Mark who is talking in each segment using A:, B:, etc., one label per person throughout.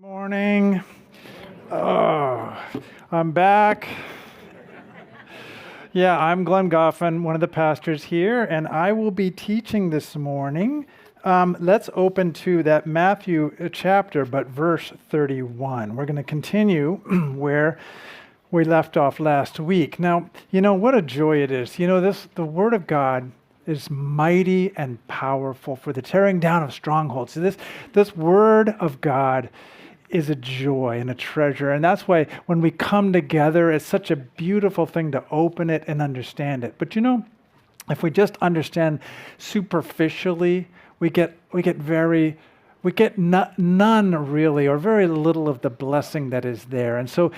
A: Morning. Oh, I'm back. Yeah, I'm Glen Goffin, one of the pastors here, and I will be teaching this morning. Let's open to that Matthew chapter, but verse 31. We're going to continue where we left off last week. Now, what a joy it is. The Word of God is mighty and powerful for the tearing down of strongholds. So this Word of God is a joy and a treasure. And that's why when we come together, it's such a beautiful thing to open it and understand it. But if we just understand superficially, we get none really, or very little of the blessing that is there. And so,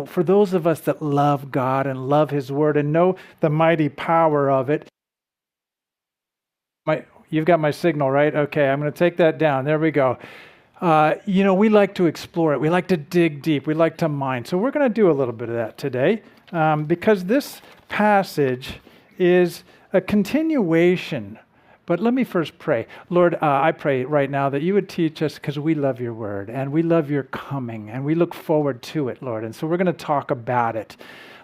A: for those of us that love God and love His Word and know the mighty power of it, you've got my signal, right? Okay, I'm going to take that down. There we go. We like to explore it. We like to dig deep. We like to mine. So we're going to do a little bit of that today because this passage is a continuation. But let me first pray. Lord, I pray right now that you would teach us because we love your word and we love your coming and we look forward to it, Lord. And so we're going to talk about it.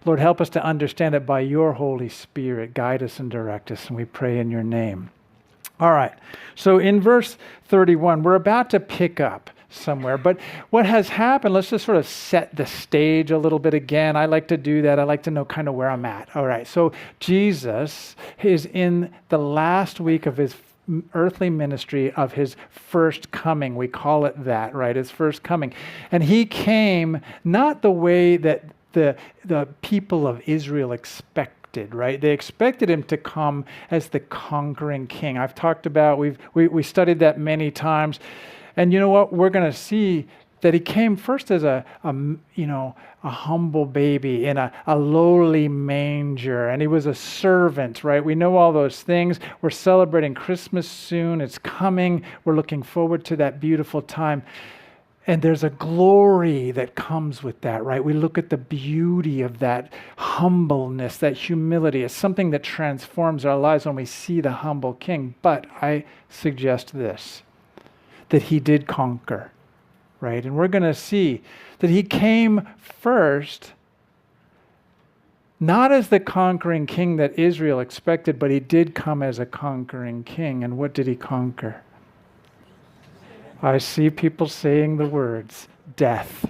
A: Lord, help us to understand it by your Holy Spirit. Guide us and direct us. And we pray in your name. All right, so in verse 31, we're about to pick up somewhere, but what has happened, let's just sort of set the stage a little bit again. I like to do that. I like to know kind of where I'm at. All right, so Jesus is in the last week of his earthly ministry of his first coming. We call it that, right? His first coming. And he came not the way that the people of Israel expected. Right? They expected him to come as the conquering king. I've talked about, we studied that many times. And you know what? We're going to see that he came first as a humble baby in a lowly manger. And he was a servant, right? We know all those things. We're celebrating Christmas soon. It's coming. We're looking forward to that beautiful time. And there's a glory that comes with that, right? We look at the beauty of that humbleness, that humility. It's something that transforms our lives when we see the humble king. But I suggest this, that he did conquer, right? And we're going to see that he came first, not as the conquering king that Israel expected, but he did come as a conquering king. And what did he conquer? I see people saying the words, death.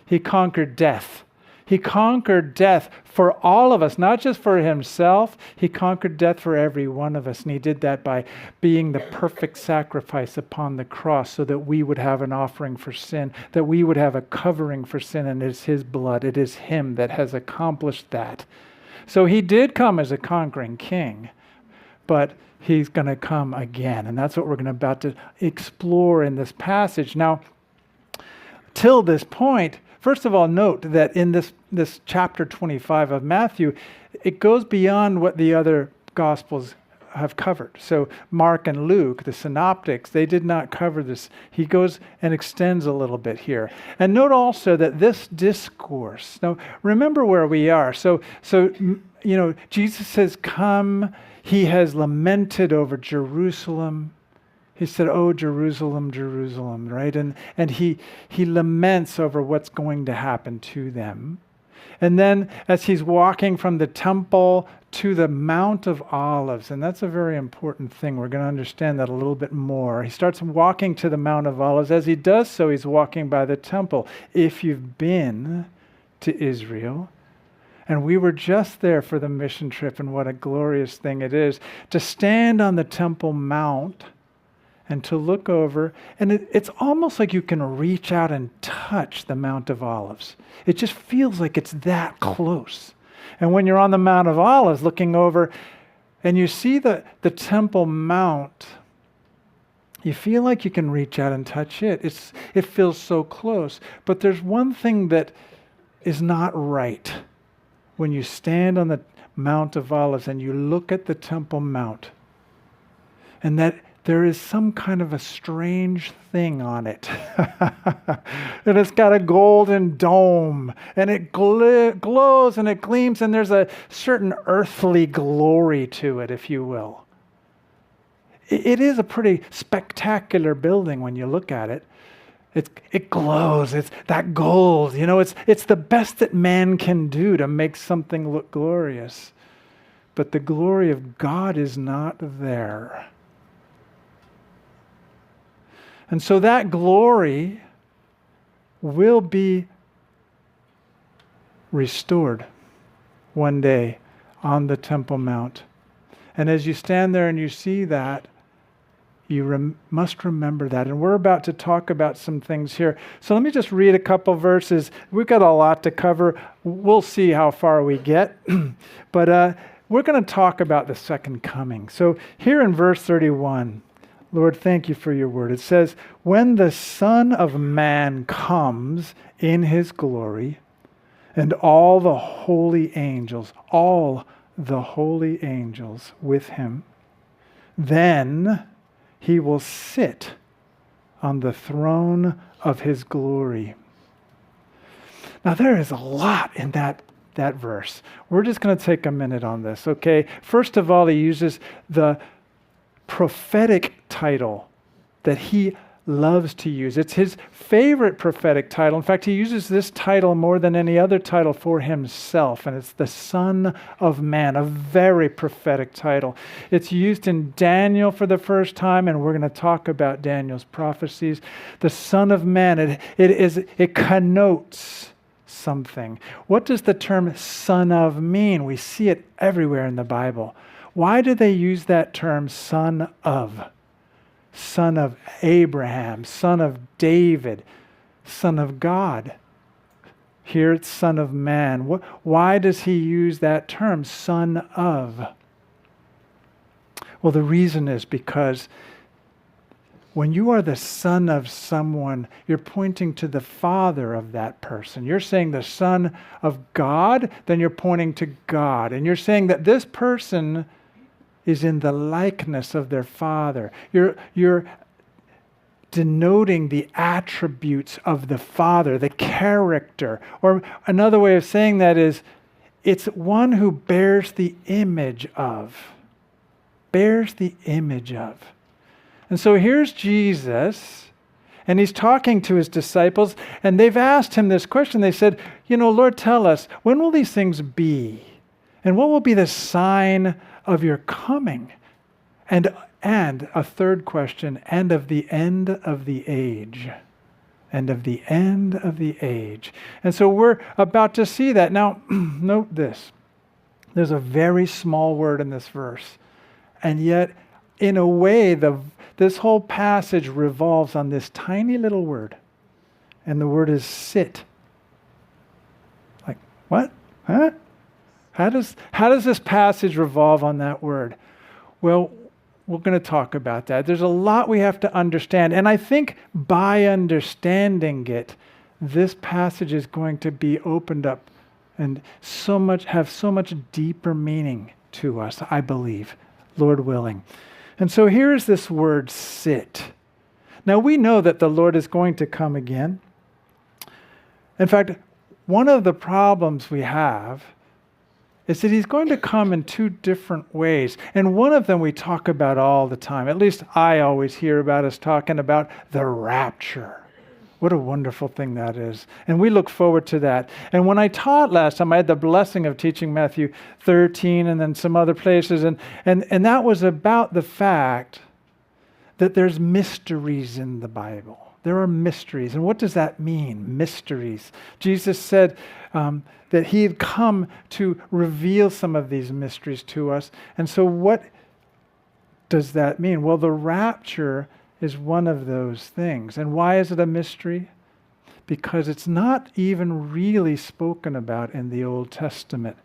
A: He conquered death. He conquered death for all of us, not just for himself. He conquered death for every one of us. And he did that by being the perfect sacrifice upon the cross so that we would have an offering for sin, that we would have a covering for sin. And it's his blood. It is him that has accomplished that. So he did come as a conquering king, but he's going to come again. And that's what we're about to explore in this passage. Now, till this point, first of all, note that in this chapter 25 of Matthew, it goes beyond what the other Gospels have covered. So Mark and Luke, the synoptics, they did not cover this. He goes and extends a little bit here. And note also that this discourse, now remember where we are. So Jesus says, come. He has lamented over Jerusalem. He said, oh, Jerusalem, Jerusalem, right? And he laments over what's going to happen to them. And then as he's walking from the temple to the Mount of Olives, and that's a very important thing. We're going to understand that a little bit more. He starts walking to the Mount of Olives. As he does so, he's walking by the temple. If you've been to Israel, and we were just there for the mission trip, and what a glorious thing it is to stand on the Temple Mount and to look over. And it's almost like you can reach out and touch the Mount of Olives. It just feels like it's that close. And when you're on the Mount of Olives looking over and you see the Temple Mount, you feel like you can reach out and touch it. It feels so close. But there's one thing that is not right. When you stand on the Mount of Olives and you look at the Temple Mount, and that there is some kind of a strange thing on it. And it's got a golden dome, and it glows and it gleams, and there's a certain earthly glory to it, if you will. It is a pretty spectacular building when you look at it. It glows. It's that gold. It's the best that man can do to make something look glorious. But the glory of God is not there. And so that glory will be restored one day on the Temple Mount. And as you stand there and you see that, you must remember that. And we're about to talk about some things here. So let me just read a couple verses. We've got a lot to cover. We'll see how far we get. But we're going to talk about the second coming. So here in verse 31, Lord, thank you for your word. It says, when the Son of Man comes in his glory, and all the holy angels with him, then he will sit on the throne of his glory. Now there is a lot in that verse. We're just going to take a minute on this, okay? First of all, he uses the prophetic title that he loves to use. It's his favorite prophetic title. In fact, he uses this title more than any other title for himself, and it's the Son of Man, a very prophetic title. It's used in Daniel for the first time, and we're going to talk about Daniel's prophecies. The Son of Man, it connotes something. What does the term Son of mean? We see it everywhere in the Bible. Why do they use that term Son of? Son of Abraham, Son of David, Son of God. Here it's Son of Man. Why does he use that term, Son of? Well, the reason is because when you are the son of someone, you're pointing to the father of that person. You're saying the Son of God, then you're pointing to God. And you're saying that this person is in the likeness of their father. You're denoting the attributes of the Father, the character. Or another way of saying that is, it's one who bears the image of. Bears the image of. And so here's Jesus, and he's talking to his disciples, and they've asked him this question. They said, Lord, tell us, when will these things be? And what will be the sign of your coming? And a third question, and of the end of the age. And of the end of the age. And so we're about to see that. Now, note this. There's a very small word in this verse. And yet, in a way, this whole passage revolves on this tiny little word. And the word is sit. Like, what? Huh? How does this passage revolve on that word? Well, we're going to talk about that. There's a lot we have to understand. And I think by understanding it, this passage is going to be opened up and have so much deeper meaning to us, I believe, Lord willing. And so here's this word, sit. Now we know that the Lord is going to come again. In fact, one of the problems we have is that he's going to come in two different ways. And one of them we talk about all the time. At least I always hear about us talking about the rapture. What a wonderful thing that is. And we look forward to that. And when I taught last time, I had the blessing of teaching Matthew 13 and then some other places. And that was about the fact that there's mysteries in the Bible. There are mysteries. And what does that mean, mysteries? Jesus said that he had come to reveal some of these mysteries to us. And so what does that mean? Well, the rapture is one of those things. And why is it a mystery? Because it's not even really spoken about in the Old Testament.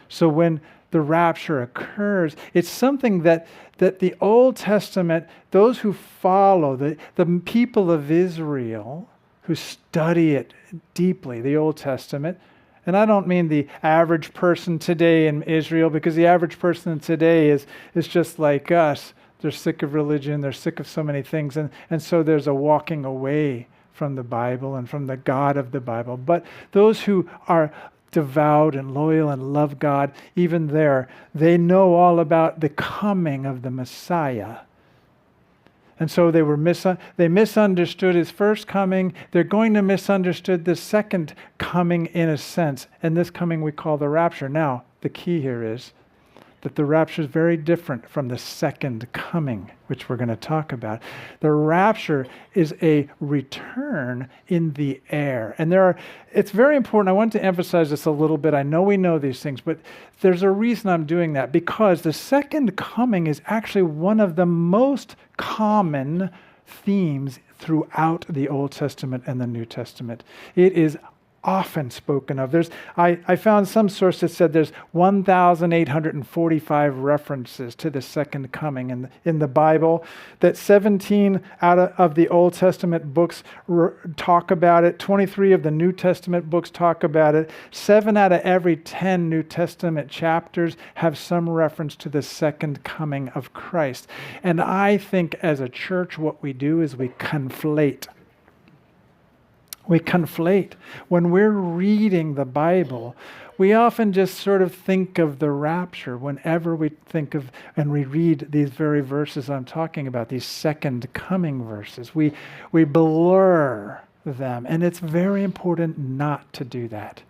A: So when the rapture occurs, it's something that the Old Testament, those who follow, the people of Israel who study it deeply, the Old Testament, and I don't mean the average person today in Israel, because the average person today is just like us. They're sick of religion, they're sick of so many things, and so there's a walking away from the Bible and from the God of the Bible. But those who are devout and loyal and love God, even there, they know all about the coming of the Messiah. And so they misunderstood his first coming. They're going to misunderstood the second coming in a sense. And this coming we call the rapture. Now, the key here is that the rapture is very different from the second coming, which we're going to talk about. The rapture is a return in the air. And it's very important. I want to emphasize this a little bit. I know we know these things, but there's a reason I'm doing that, because the second coming is actually one of the most common themes throughout the Old Testament and the New Testament. It is often spoken of. I found some source that said there's 1,845 references to the second coming in the Bible, that 17 out of the Old Testament books talk about it, 23 of the New Testament books talk about it, 7 out of every 10 New Testament chapters have some reference to the second coming of Christ. And I think as a church what we do is we conflate. When we're reading the Bible, we often just sort of think of the rapture whenever we think of and we read these very verses I'm talking about, these second coming verses. We blur them, and it's very important not to do that.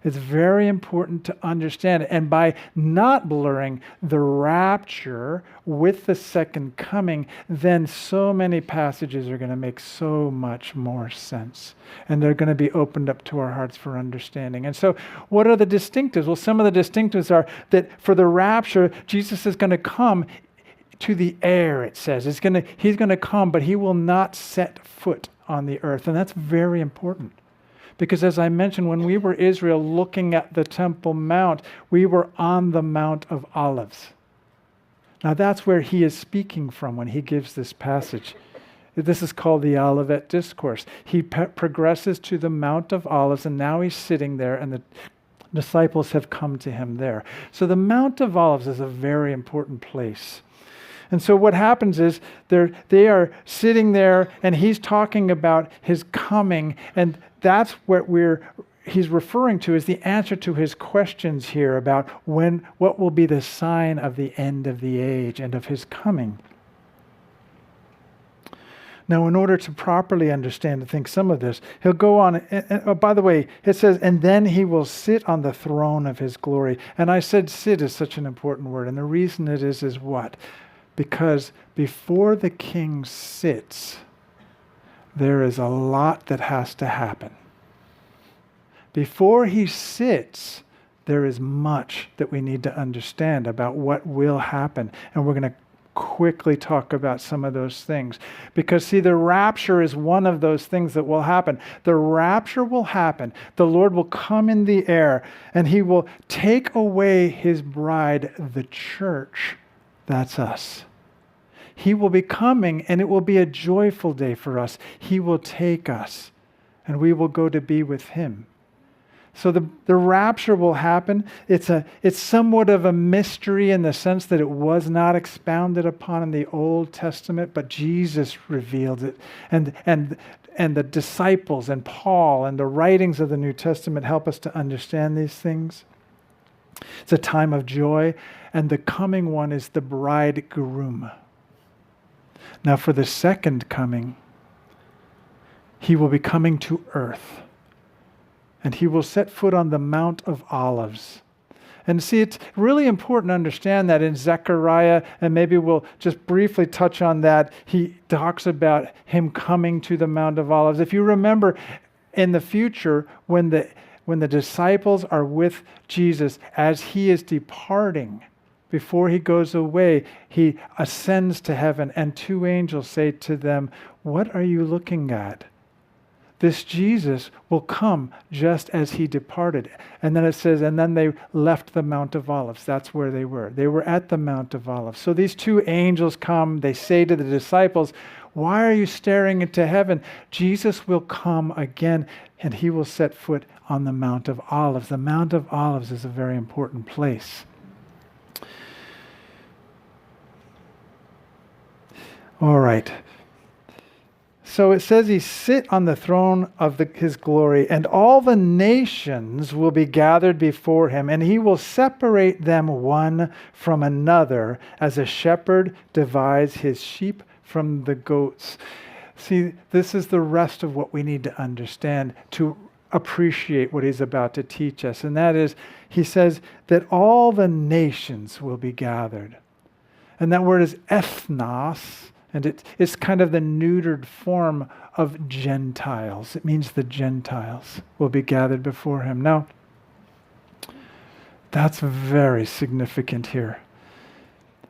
A: It's very important to understand it. And by not blurring the rapture with the second coming, then so many passages are going to make so much more sense. And they're going to be opened up to our hearts for understanding. And so what are the distinctives? Well, some of the distinctives are that for the rapture, Jesus is going to come to the air, it says. He's going to come, but he will not set foot on the earth. And that's very important. Because as I mentioned, when we were Israel looking at the Temple Mount, we were on the Mount of Olives. Now that's where he is speaking from when he gives this passage. This is called the Olivet Discourse. He progresses to the Mount of Olives, and now he's sitting there, and the disciples have come to him there. So the Mount of Olives is a very important place. And so what happens is they are sitting there, and he's talking about his coming, and that's what he's referring to as the answer to his questions here about what will be the sign of the end of the age and of his coming. Now, in order to properly understand and think some of this, he'll go on, and by the way, it says, and then he will sit on the throne of his glory. And I said sit is such an important word, and the reason it is what? Because before the king sits, there is a lot that has to happen. Before he sits, there is much that we need to understand about what will happen. And we're going to quickly talk about some of those things. Because see, the rapture is one of those things that will happen. The rapture will happen. The Lord will come in the air, and he will take away his bride, the church. That's us. He will be coming, and it will be a joyful day for us. He will take us, and we will go to be with him. So the rapture will happen. It's somewhat of a mystery in the sense that it was not expounded upon in the Old Testament, but Jesus revealed it. And the disciples and Paul and the writings of the New Testament help us to understand these things. It's a time of joy, and the coming one is the bridegroom. Now for the second coming, he will be coming to earth, and he will set foot on the Mount of Olives. And see, it's really important to understand that in Zechariah, and maybe we'll just briefly touch on that, he talks about him coming to the Mount of Olives. If you remember, in the future, when the disciples are with Jesus as he is departing, before he goes away, he ascends to heaven, and 2 angels say to them, "What are you looking at? This Jesus will come just as he departed." And then it says, and then they left the Mount of Olives. That's where they were. They were at the Mount of Olives. So these 2 angels come, they say to the disciples, "Why are you staring into heaven? Jesus will come again, and he will set foot on the Mount of Olives." The Mount of Olives is a very important place. All right. So it says he sit on the throne of his glory, and all the nations will be gathered before him, and he will separate them one from another, as a shepherd divides his sheep from the goats. See, this is the rest of what we need to understand to appreciate what he's about to teach us. And that is, he says that all the nations will be gathered. And that word is ethnos, and it's kind of the neutered form of Gentiles. It means the Gentiles will be gathered before him. Now, that's very significant here.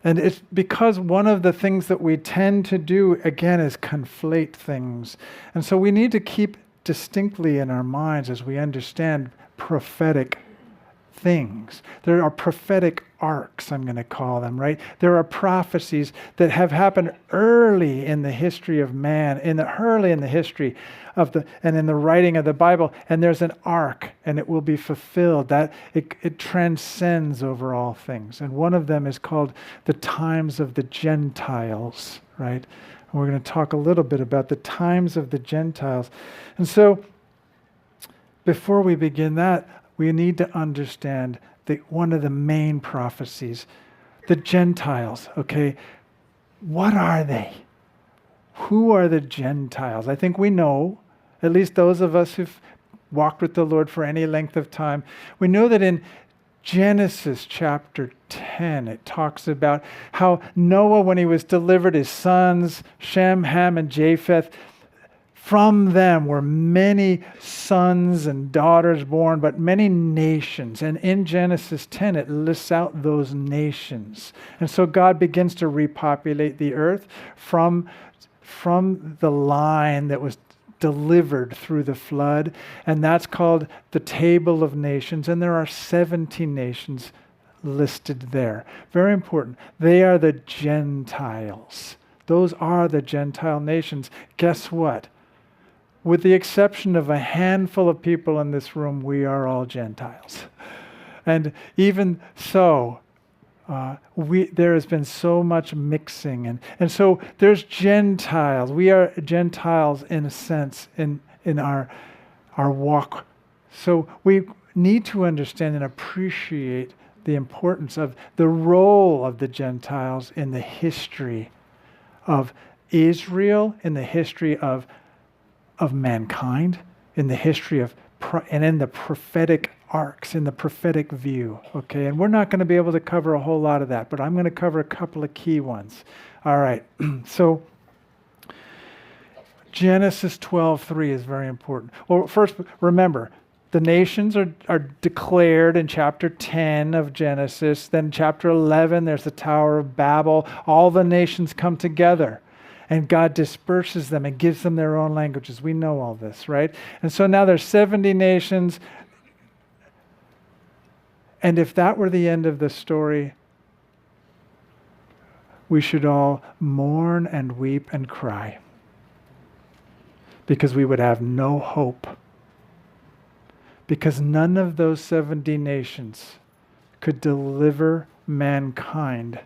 A: And it's because one of the things that we tend to do, again, is conflate things. And so we need to keep distinctly in our minds as we understand prophetic things. There are prophetic arcs, I'm going to call them, right? There are prophecies that have happened early in the history of man, early in the history of and in the writing of the Bible, and there's an arc, and it will be fulfilled. That it transcends over all things. And one of them is called the times of the Gentiles, right? And we're going to talk a little bit about the times of the Gentiles. And so, before we begin that, we need to understand that one of the main prophecies, the Gentiles, okay, what are they? Who are the Gentiles? I think we know, at least those of us who've walked with the Lord for any length of time, we know that in Genesis chapter 10, it talks about how Noah, when he was delivered, his sons, Shem, Ham, and Japheth, from them were many sons and daughters born, but many nations. And in Genesis 10, it lists out those nations. And so God begins to repopulate the earth from the line that was delivered through the flood. And that's called the Table of Nations. And there are 70 nations listed there. Very important. They are the Gentiles. Those are the Gentile nations. Guess what? With the exception of a handful of people in this room, we are all Gentiles. And even so, there has been so much mixing. And so there's Gentiles. We are Gentiles in a sense in our walk. So we need to understand and appreciate the importance of the role of the Gentiles in the history of Israel, in the history of mankind, in the history of, and in the prophetic arcs, in the prophetic view, okay? And we're not going to be able to cover a whole lot of that, but I'm going to cover a couple of key ones. All right, so Genesis 12:3 is very important. Well, first, remember, the nations are declared in chapter 10 of Genesis. Then chapter 11, there's the Tower of Babel. All the nations come together. And God disperses them and gives them their own languages. We know all this, right? And so now there's 70 nations. And if that were the end of the story, we should all mourn and weep and cry. Because we would have no hope. Because none of those 70 nations could deliver mankind.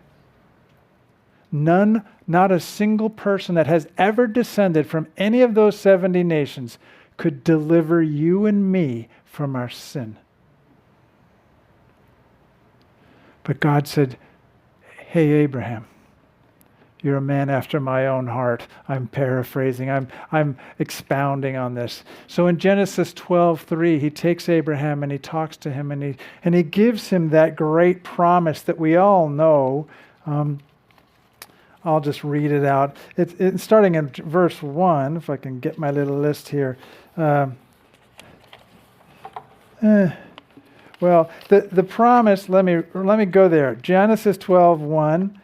A: None, not a single person that has ever descended from any of those 70 nations could deliver you and me from our sin. But God said, hey, Abraham, you're a man after my own heart. I'm paraphrasing. I'm expounding on this. So in Genesis 12:3, he takes Abraham and he talks to him and he gives him that great promise that we all know. I'll just read it out. It's starting in verse 1, if I can get my little list here. Well, the promise, let me go there. Genesis 12:1,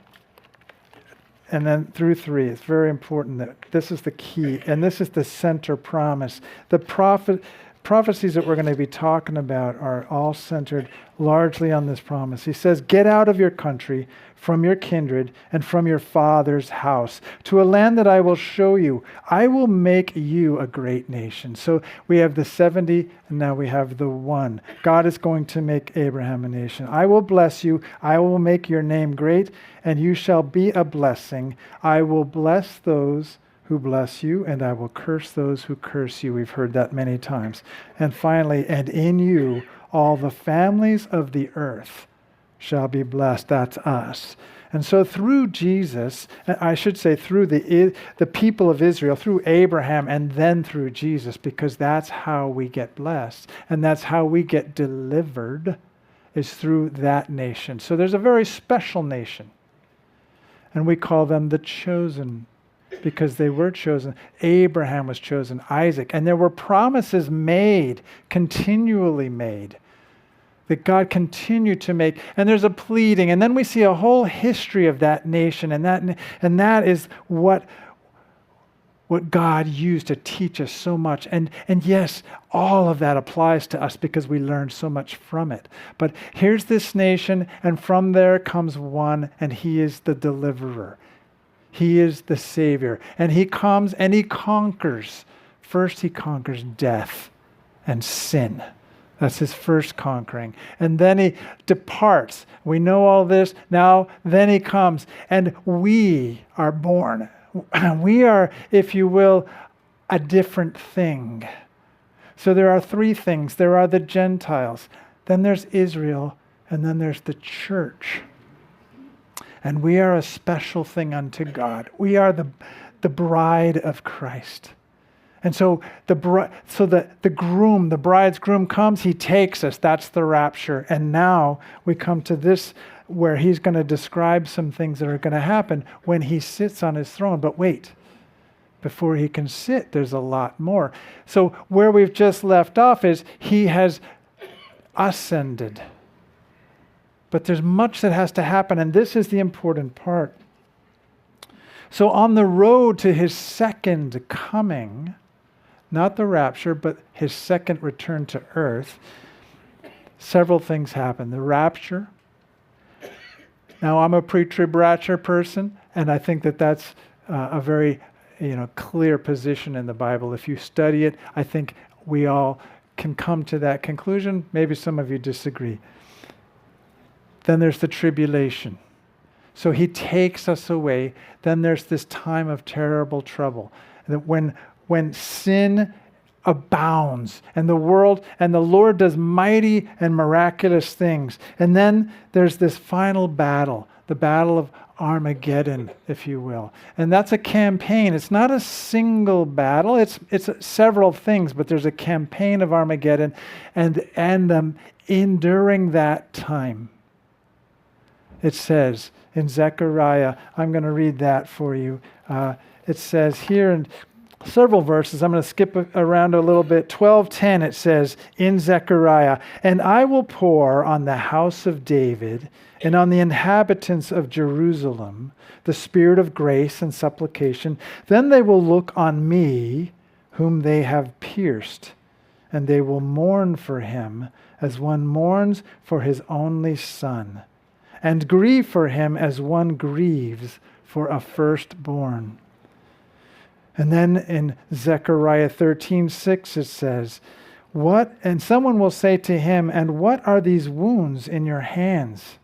A: and then through 3. It's very important that this is the key, and this is the center promise. The prophecies that we're going to be talking about are all centered largely on this promise. He says, get out of your country, from your kindred, and from your father's house, to a land that I will show you. I will make you a great nation. So we have the 70, and now we have the 1. God is going to make Abraham a nation. I will bless you. I will make your name great, and you shall be a blessing. I will bless those who bless you, and I will curse those who curse you. We've heard that many times. And finally, and in you all the families of the earth shall be blessed. That's us. And so through Jesus, I should say through the people of Israel, through Abraham, and then through Jesus, because that's how we get blessed. And that's how we get delivered, is through that nation. So there's a very special nation. And we call them the chosen, because they were chosen. Abraham was chosen, Isaac. And there were promises made, continually made, that God continued to make. And there's a pleading. And then we see a whole history of that nation. And that is what God used to teach us so much. And yes, all of that applies to us because we learned so much from it. But here's this nation, and from there comes one, and he is the deliverer. He is the Savior. And he comes and he conquers. First, he conquers death and sin. That's his first conquering. And then he departs. We know all this. Now, then he comes, and we are born. We are, if you will, a different thing. So there are three things. There are the Gentiles. Then there's Israel. And then there's the church. And we are a special thing unto God. We are the bride of Christ. And so the groom, the bride's groom comes, he takes us. That's the rapture. And now we come to this where he's going to describe some things that are going to happen when he sits on his throne. But wait, before he can sit, there's a lot more. So where we've just left off is he has ascended. But there's much that has to happen, and this is the important part. So on the road to his second coming, not the rapture, but his second return to earth, several things happen. The rapture. Now, I'm a pre-trib rapture person, and I think that that's a very clear position in the Bible. If you study it, I think we all can come to that conclusion. Maybe some of you disagree. Then there's the tribulation. So he takes us away. Then there's this time of terrible trouble. That when sin abounds and the world and the Lord does mighty and miraculous things. And then there's this final battle, the battle of Armageddon, if you will. And that's a campaign. It's not a single battle. It's several things, but there's a campaign of Armageddon and enduring that time. It says in Zechariah, I'm going to read that for you. It says here in several verses, I'm going to skip around a little bit. 12:10 it says in Zechariah, "And I will pour on the house of David and on the inhabitants of Jerusalem the spirit of grace and supplication. Then they will look on me, whom they have pierced, and they will mourn for him as one mourns for his only son, and grieve for him as one grieves for a firstborn." And then in Zechariah 13:6 it says, "What? And someone will say to him, 'And what are these wounds in your hands?'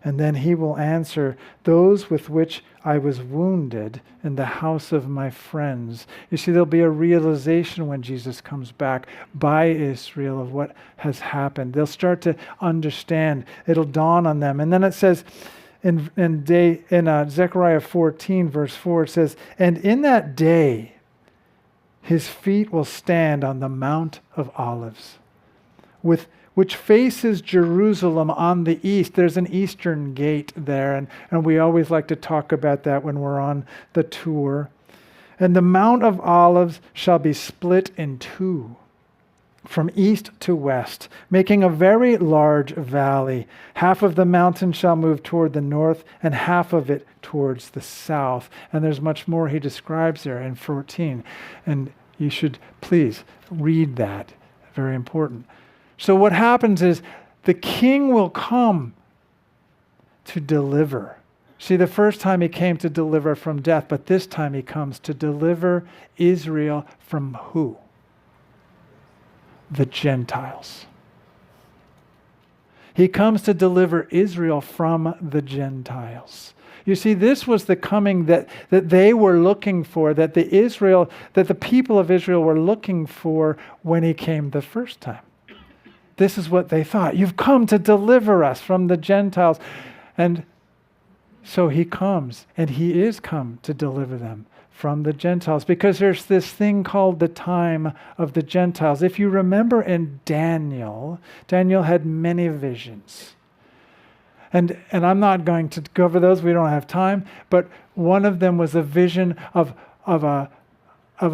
A: And then he will answer, 'Those with which I was wounded in the house of my friends.'" You see, there'll be a realization when Jesus comes back by Israel of what has happened. They'll start to understand. It'll dawn on them. And then it says in Zechariah 14, verse 4, it says, "And in that day his feet will stand on the Mount of Olives, which faces Jerusalem on the east." There's an eastern gate there, and we always like to talk about that when we're on the tour. "And the Mount of Olives shall be split in two, from east to west, making a very large valley. Half of the mountain shall move toward the north, and half of it towards the south." And there's much more he describes there in 14. And you should please read that. Very important. So what happens is the king will come to deliver. See, the first time he came to deliver from death, but this time he comes to deliver Israel from who? The Gentiles. He comes to deliver Israel from the Gentiles. You see, this was the coming that they were looking for, that the people of Israel were looking for when he came the first time. This is what they thought. You've come to deliver us from the Gentiles. And So he comes, and he is come to deliver them from the Gentiles, because there's this thing called the time of the Gentiles. If you remember in Daniel had many visions. And I'm not going to go over those, we don't have time, but one of them was a vision of a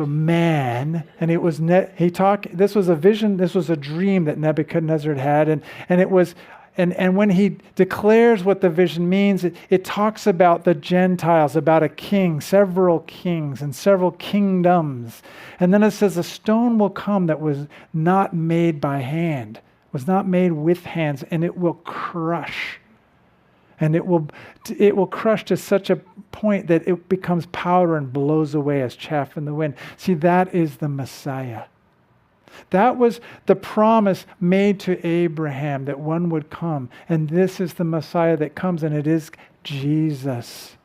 A: man, and it was this was a vision, this was a dream that Nebuchadnezzar had, and it was and when he declares what the vision means, it talks about the Gentiles, about a king, several kings and several kingdoms. And then it says a stone will come that was not made by hand, was not made with hands, and it will crush. And it will crush to such a point that it becomes powder and blows away as chaff in the wind. See, that is the Messiah. That was the promise made to Abraham, that one would come. And this is the Messiah that comes, and it is Jesus.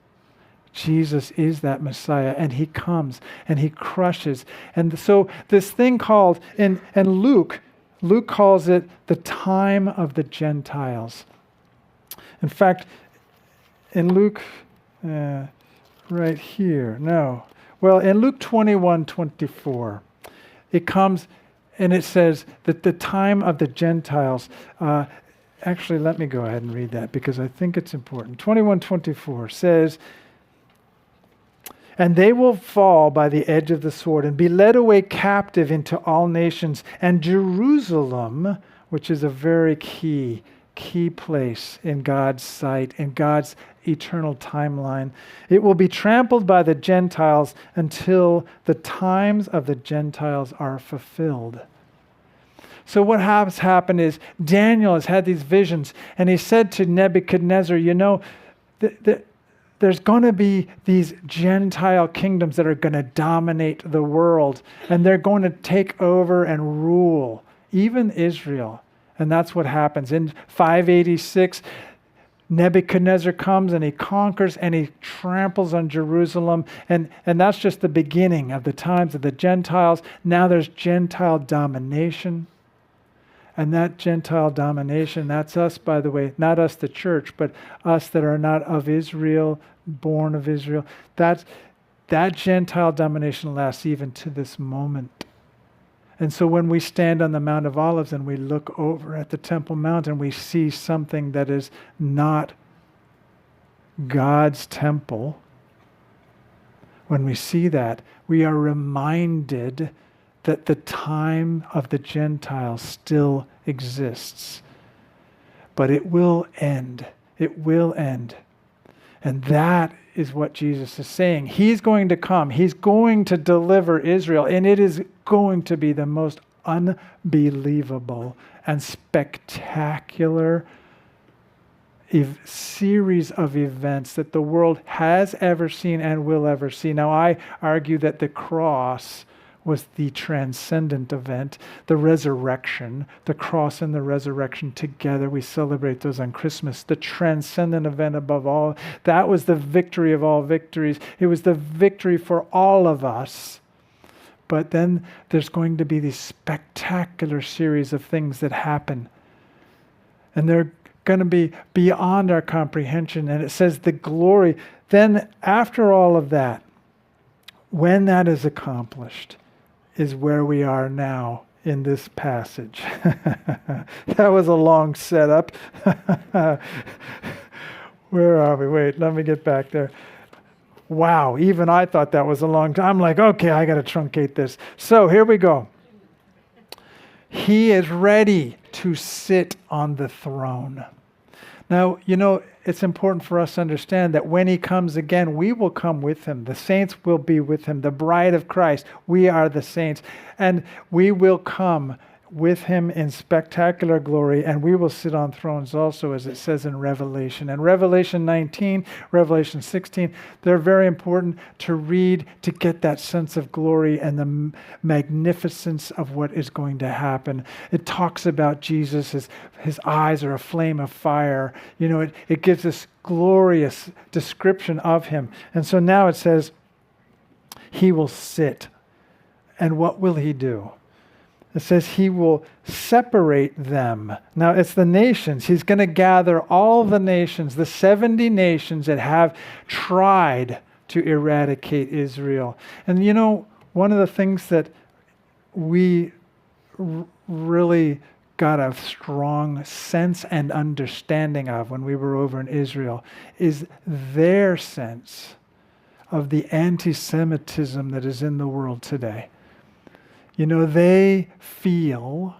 A: Jesus is that Messiah, and he comes, and he crushes. And so this thing called, and Luke calls it the time of the Gentiles. In fact, in Luke, right here, in Luke 21:24, it comes and it says that the time of the Gentiles, actually, let me go ahead and read that because I think it's important. 21:24 says, and they will fall by the edge of the sword and be led away captive into all nations, and Jerusalem, which is a very key place in God's sight, in God's eternal timeline, it will be trampled by the Gentiles until the times of the Gentiles are fulfilled. So what has happened is Daniel has had these visions, and he said to Nebuchadnezzar, there's going to be these Gentile kingdoms that are going to dominate the world, and they're going to take over and rule, even Israel. And that's what happens. In 586, Nebuchadnezzar comes and he conquers and he tramples on Jerusalem. And that's just the beginning of the times of the Gentiles. Now there's Gentile domination. And that Gentile domination, that's us, by the way, not us, the church, but us that are not of Israel, born of Israel. That Gentile domination lasts even to this moment. And so when we stand on the Mount of Olives and we look over at the Temple Mount and we see something that is not God's temple, when we see that, we are reminded that the time of the Gentiles still exists. But it will end. It will end. And that is what Jesus is saying. He's going to come. He's going to deliver Israel. And it is going to be the most unbelievable and spectacular series of events that the world has ever seen and will ever see. Now, I argue that the cross was the transcendent event, the resurrection, the cross and the resurrection together. We celebrate those on Christmas. The transcendent event above all. That was the victory of all victories. It was the victory for all of us. But then there's going to be these spectacular series of things that happen. And they're going to be beyond our comprehension. And it says the glory. Then after all of that, when that is accomplished, is where we are now in this passage. That was a long setup. Where are we? Wait, let me get back there. Wow, even I thought that was a long time. I'm like, okay, I got to truncate this. So here we go. He is ready to sit on the throne. Now, it's important for us to understand that when he comes again, we will come with him. The saints will be with him. The bride of Christ, we are the saints. And we will come with him in spectacular glory, and we will sit on thrones also, as it says in Revelation. And Revelation 19, Revelation 16, they're very important to read to get that sense of glory and the magnificence of what is going to happen. It talks about Jesus, his eyes are a flame of fire. It gives this glorious description of him. And so now it says, he will sit. And what will he do? It says he will separate them. Now it's the nations. He's going to gather all the nations, the 70 nations that have tried to eradicate Israel. And you know, one of the things that we really got a strong sense and understanding of when we were over in Israel is their sense of the anti-Semitism that is in the world today. You know, they feel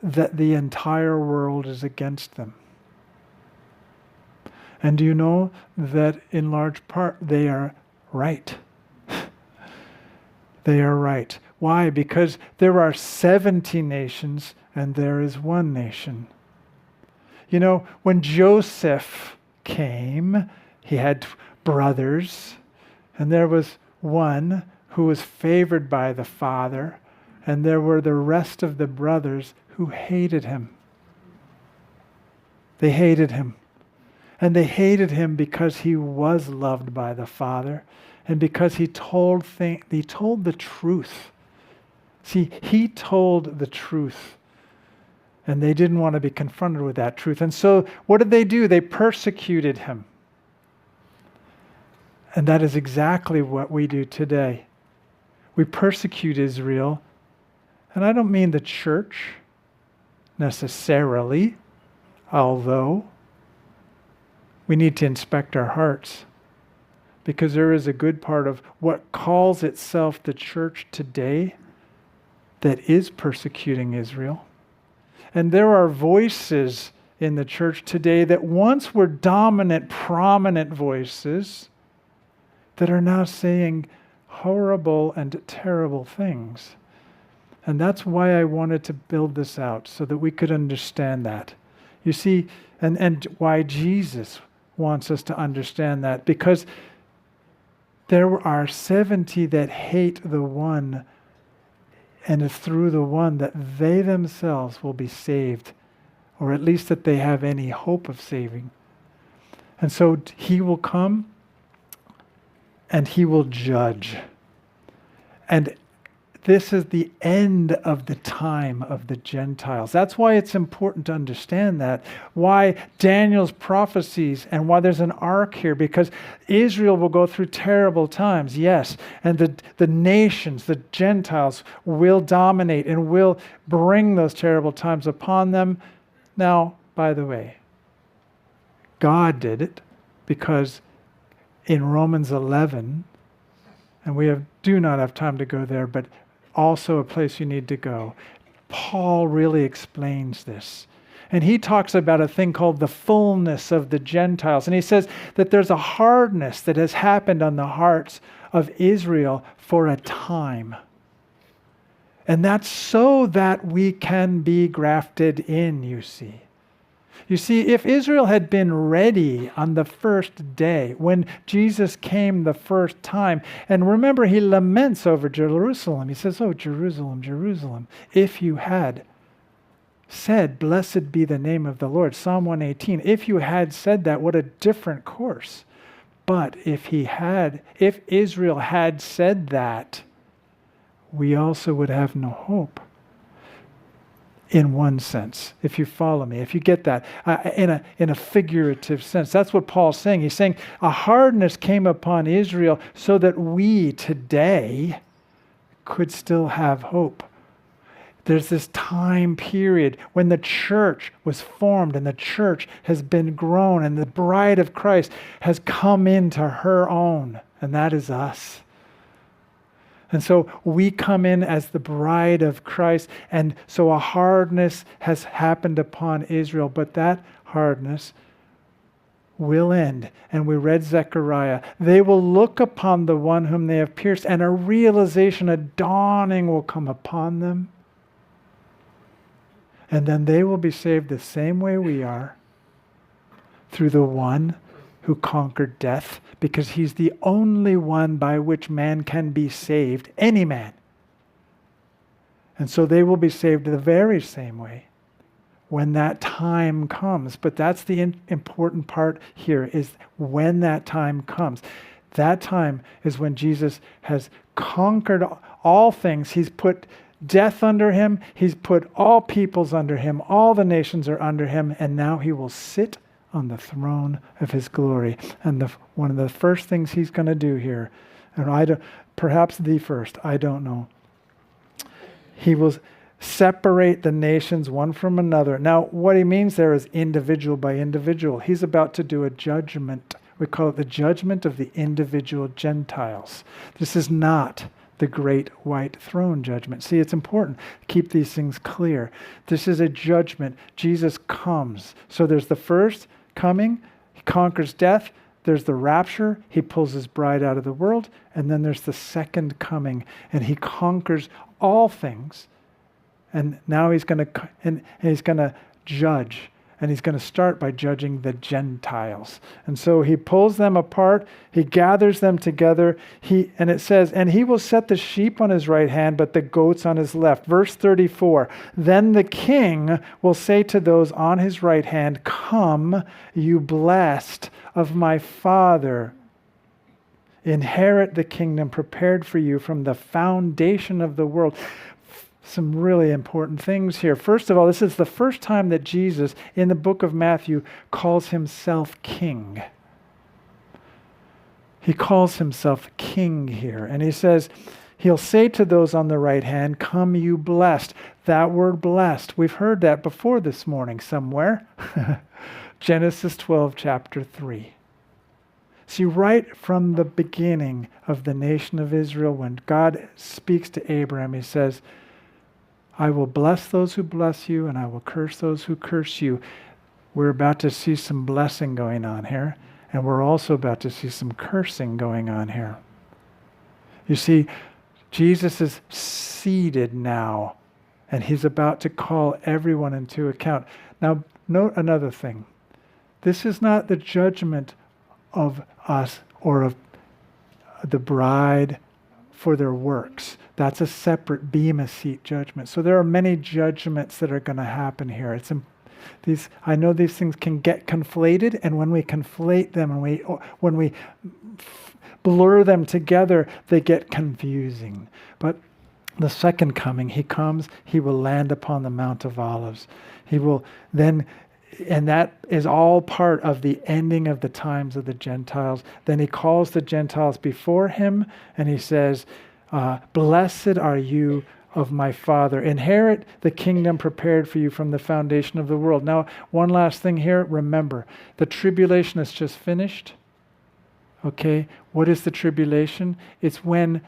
A: that the entire world is against them. And do you know that in large part they are right? They are right. Why? Because there are 70 nations and there is one nation. You know, when Joseph came, he had brothers, and there was one who was favored by the father, and there were the rest of the brothers who hated him. They hated him. And they hated him because he was loved by the father, and because he told the truth. See, he told the truth. And they didn't want to be confronted with that truth. And so what did they do? They persecuted him. And that is exactly what we do today. We persecute Israel. And I don't mean the church necessarily, although we need to inspect our hearts. Because there is a good part of what calls itself the church today that is persecuting Israel. And there are voices in the church today that once were dominant, prominent voices that are now saying horrible and terrible things. And that's why I wanted to build this out, so that we could understand that. You see, and why Jesus wants us to understand that, because there are 70 that hate the one, and it's through the one that they themselves will be saved, or at least that they have any hope of saving. And so he will come and he will judge. And this is the end of the time of the Gentiles. That's why it's important to understand that. Why Daniel's prophecies and why there's an ark here, because Israel will go through terrible times, yes. And the nations, the Gentiles, will dominate and will bring those terrible times upon them. Now, by the way, God did it, because in Romans 11, and we do not have time to go there, but also a place you need to go. Paul really explains this. And he talks about a thing called the fullness of the Gentiles. And he says that there's a hardness that has happened on the hearts of Israel for a time. And that's so that we can be grafted in, you see. You see, if Israel had been ready on the first day, when Jesus came the first time, and remember, he laments over Jerusalem. He says, "Oh, Jerusalem, Jerusalem, if you had said, 'Blessed be the name of the Lord,'" Psalm 118, if you had said that, what a different course. But if Israel had said that, we also would have no hope. In one sense, if you follow me, if you get that, in a figurative sense. That's what Paul's saying. He's saying a hardness came upon Israel so that we today could still have hope. There's this time period when the church was formed and the church has been grown and the bride of Christ has come into her own, and that is us. And so we come in as the bride of Christ, and so a hardness has happened upon Israel, but that hardness will end. And we read Zechariah. They will look upon the one whom they have pierced, and a realization, a dawning will come upon them. And then they will be saved the same way we are, through the one who conquered death, because he's the only one by which man can be saved, any man. And so they will be saved the very same way when that time comes. But that's the important part here, is when that time comes. That time is when Jesus has conquered all things. He's put death under him. He's put all peoples under him. All the nations are under him. And now he will sit on the throne of his glory. And one of the first things he's going to do here, and perhaps the first, I don't know. He will separate the nations one from another. Now, what he means there is individual by individual. He's about to do a judgment. We call it the judgment of the individual Gentiles. This is not the great white throne judgment. See, it's important to keep these things clear. This is a judgment. Jesus comes. So there's the first coming. He conquers death. There's the rapture. He pulls his bride out of the world. And then there's the second coming. And he conquers all things. And now he's going to judge. And he's going to start by judging the Gentiles. And so he pulls them apart. He gathers them together. And it says, and he will set the sheep on his right hand, but the goats on his left. Verse 34, then the king will say to those on his right hand, come, you blessed of my Father. Inherit the kingdom prepared for you from the foundation of the world. Some really important things here. First of all, this is the first time that Jesus, in the book of Matthew, calls himself king. He calls himself king here. And he says, he'll say to those on the right hand, come you blessed. That word blessed, we've heard that before this morning somewhere. Genesis 12, chapter 3. See, right from the beginning of the nation of Israel, when God speaks to Abraham, he says, I will bless those who bless you, and I will curse those who curse you. We're about to see some blessing going on here, and we're also about to see some cursing going on here. You see, Jesus is seated now, and he's about to call everyone into account. Now, note another thing. This is not the judgment of us or of the bride for their works. That's a separate Bema Seat judgment. So there are many judgments that are going to happen here. I know these things can get conflated, and when we conflate them and when we blur them together, they get confusing. But the second coming, he comes, he will land upon the Mount of Olives. He will then, and that is all part of the ending of the times of the Gentiles. Then he calls the Gentiles before him, and he says, blessed are you of my Father. Inherit the kingdom prepared for you from the foundation of the world. Now, one last thing here. Remember, the tribulation is just finished. Okay? What is the tribulation? It's when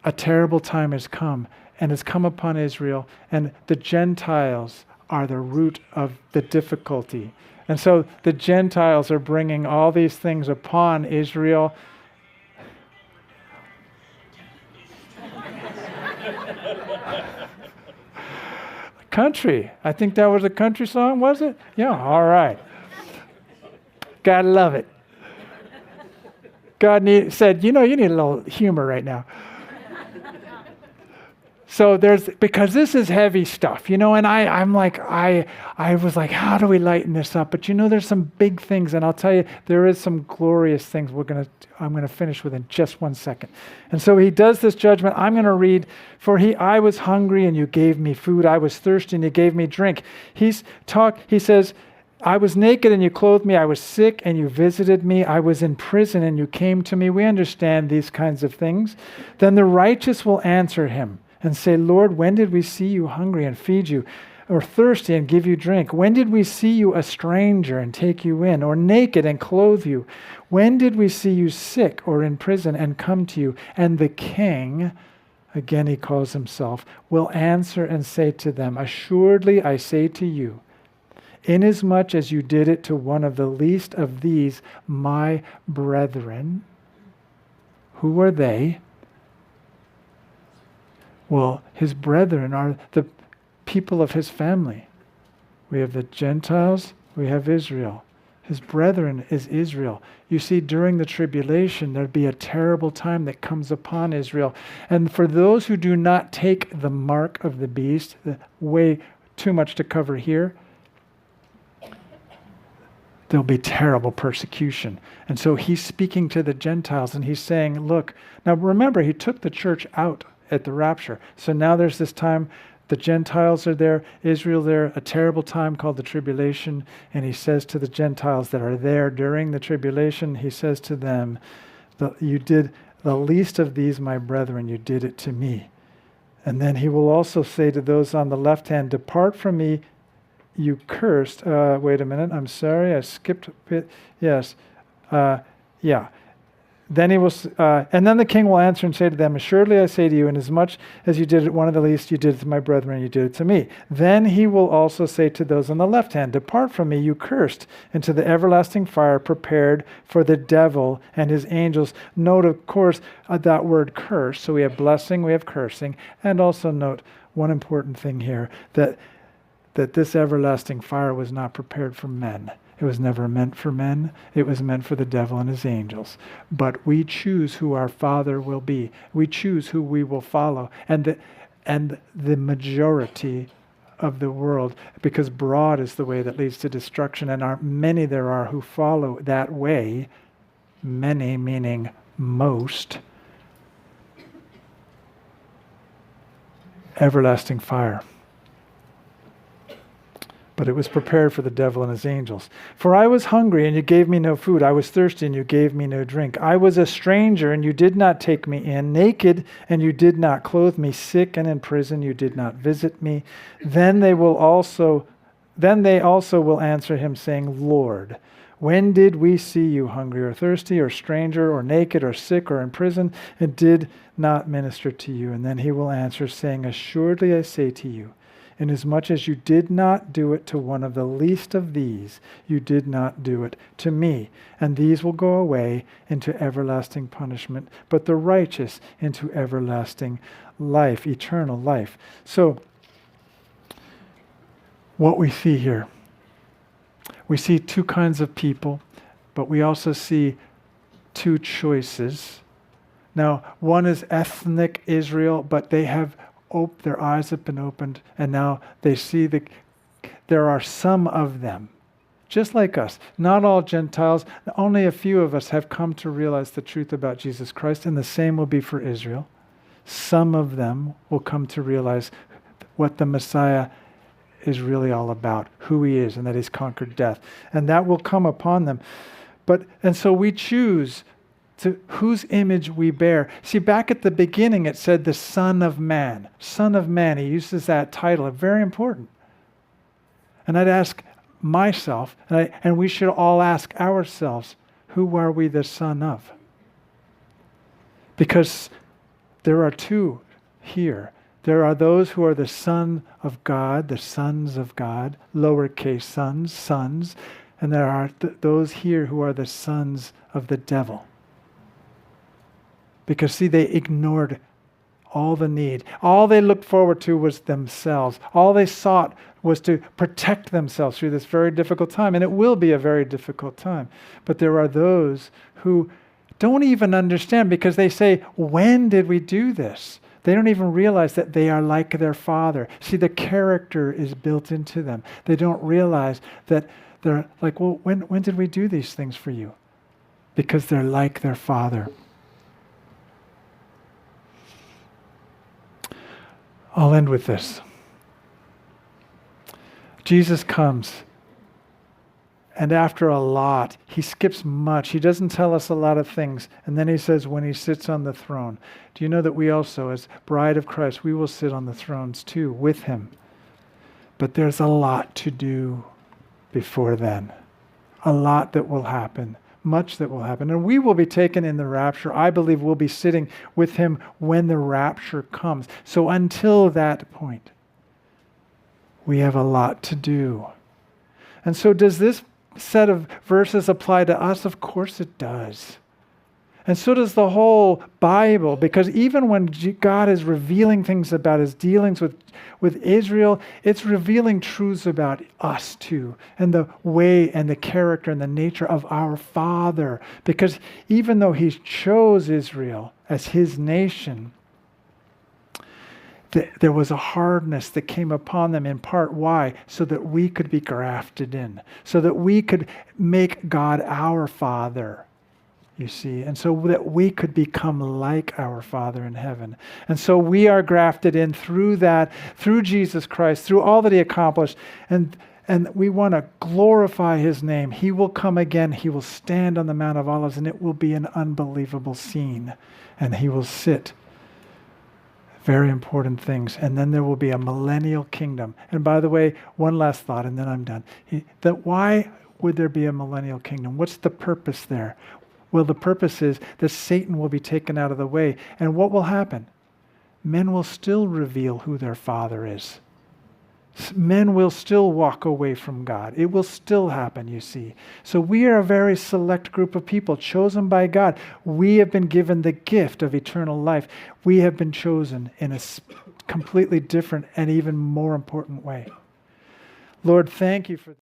A: a terrible time has come, and it's come upon Israel, and the Gentiles are the root of the difficulty. And so the Gentiles are bringing all these things upon Israel. Country. I think that was a country song, was it? Yeah, all right. Gotta love it. God said, you need a little humor right now. So because this is heavy stuff, and I was like, how do we lighten this up? But there's some big things, and I'll tell you, there is some glorious things I'm going to finish with in just 1 second. And so he does this judgment. I'm going to read, I was hungry and you gave me food. I was thirsty and you gave me drink. He says, I was naked and you clothed me. I was sick and you visited me. I was in prison and you came to me. We understand these kinds of things. Then the righteous will answer him and say, Lord, when did we see you hungry and feed you, or thirsty and give you drink? When did we see you a stranger and take you in, or naked and clothe you? When did we see you sick or in prison and come to you? And the king, again he calls himself, will answer and say to them, assuredly I say to you, inasmuch as you did it to one of the least of these, my brethren. Who are they? Well, his brethren are the people of his family. We have the Gentiles, we have Israel. His brethren is Israel. You see, during the tribulation, there'd be a terrible time that comes upon Israel. And for those who do not take the mark of the beast, way too much to cover here, there'll be terrible persecution. And so he's speaking to the Gentiles and he's saying, look, now remember, he took the church out at the rapture. So now there's this time, the Gentiles are there, Israel there, a terrible time called the tribulation. And he says to the Gentiles that are there during the tribulation, he says to them, you did the least of these, my brethren, you did it to me. And then he will also say to those on the left hand, depart from me, you cursed. Wait a minute, I'm sorry, I skipped a bit. Yes, yeah. Then he will, and then the king will answer and say to them, assuredly I say to you, inasmuch as you did it one of the least, you did it to my brethren, you did it to me. Then he will also say to those on the left hand, depart from me, you cursed, into the everlasting fire prepared for the devil and his angels. Note, of course, that word curse. So we have blessing, we have cursing, and also note one important thing here, that this everlasting fire was not prepared for men. It was never meant for men. It was meant for the devil and his angels. But we choose who our Father will be. We choose who we will follow. And the majority of the world, because broad is the way that leads to destruction, and many there are who follow that way, many meaning most, everlasting fire. But it was prepared for the devil and his angels. For I was hungry, and you gave me no food. I was thirsty, and you gave me no drink. I was a stranger, and you did not take me in. Naked, and you did not clothe me. Sick and in prison, you did not visit me. Then they also will answer him, saying, Lord, when did we see you hungry or thirsty or stranger or naked or sick or in prison and did not minister to you? And then he will answer, saying, assuredly I say to you, inasmuch as you did not do it to one of the least of these, you did not do it to me. And these will go away into everlasting punishment, but the righteous into everlasting life, eternal life. So, what we see here, we see two kinds of people, but we also see two choices. Now, one is ethnic Israel, but they have their eyes have been opened, and now they see there are some of them, just like us. Not all Gentiles, only a few of us have come to realize the truth about Jesus Christ, and the same will be for Israel. Some of them will come to realize what the Messiah is really all about, who he is, and that he's conquered death. And that will come upon them. And so we choose to whose image we bear. See, back at the beginning it said the Son of Man. Son of Man, he uses that title, very important. And I'd ask myself, and we should all ask ourselves, who are we the son of? Because there are two here. There are those who are the Son of God, the sons of God, lowercase sons, and there are those here who are the sons of the devil. Because, see, they ignored all the need. All they looked forward to was themselves. All they sought was to protect themselves through this very difficult time. And it will be a very difficult time. But there are those who don't even understand because they say, when did we do this? They don't even realize that they are like their Father. See, the character is built into them. They don't realize that they're like, well, when did we do these things for you? Because they're like their Father. I'll end with this. Jesus comes, and after a lot, he skips much. He doesn't tell us a lot of things. And then he says, when he sits on the throne. Do you know that we also, as bride of Christ, we will sit on the thrones too with him? But there's a lot to do before then. A lot that will happen. Much that will happen. And we will be taken in the rapture. I believe we'll be sitting with him when the rapture comes. So until that point, we have a lot to do. And so does this set of verses apply to us? Of course it does. And so does the whole Bible, because even when God is revealing things about his dealings with Israel, it's revealing truths about us too, and the way and the character and the nature of our Father. Because even though he chose Israel as his nation, there was a hardness that came upon them in part. Why? So that we could be grafted in, so that we could make God our Father. you see, and so that we could become like our Father in heaven. And so we are grafted in through that, through Jesus Christ, through all that he accomplished, and we want to glorify his name. He will come again. He will stand on the Mount of Olives, and it will be an unbelievable scene. And he will sit. Very important things. And then there will be a millennial kingdom. And by the way, one last thought, and then I'm done. Why would there be a millennial kingdom? What's the purpose there? Well, the purpose is that Satan will be taken out of the way. And what will happen? Men will still reveal who their Father is. Men will still walk away from God. It will still happen, you see. So we are a very select group of people chosen by God. We have been given the gift of eternal life. We have been chosen in a completely different and even more important way. Lord, thank you for